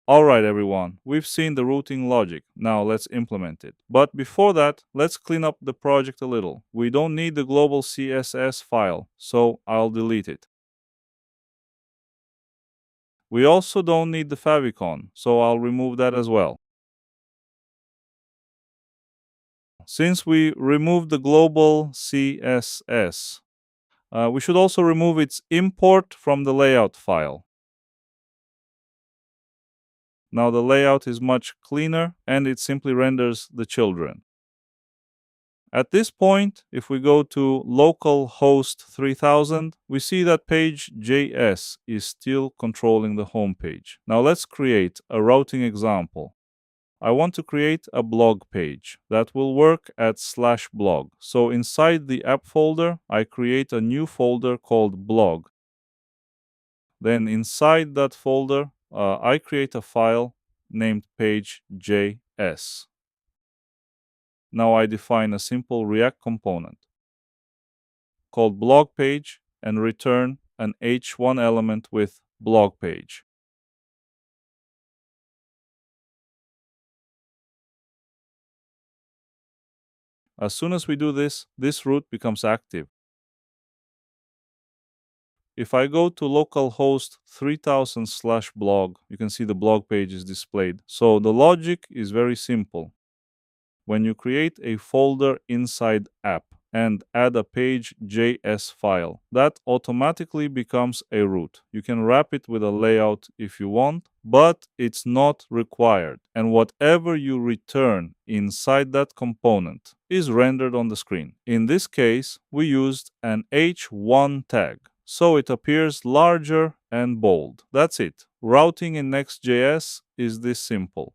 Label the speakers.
Speaker 1: Alright everyone, we've seen the routing logic, now let's implement it. But before that, let's clean up the project a little. We don't need the global CSS file, so I'll delete it. We also don't need the favicon, so I'll remove that as well. Since we removed the global CSS, we should also remove its import from the layout file. Now the layout is much cleaner and it simply renders the children. At this point, if we go to localhost 3000, we see that page JS is still controlling the home page. Now let's create a routing example. I want to create a blog page that will work at /blog. So inside the app folder, I create a new folder called blog. Then inside that folder, I create a file named page.js. Now I define a simple React component called blog page and return an h1 element with blog page. As soon as we do this, this route becomes active. If I go to localhost 3000/blog, you can see the blog page is displayed. So the logic is very simple. When you create a folder inside app and add a page.js file, that automatically becomes a root. You can wrap it with a layout if you want, but it's not required. And whatever you return inside that component is rendered on the screen. In this case, we used an h1 tag, so it appears larger and bold. That's it. Routing in Next.js is this simple.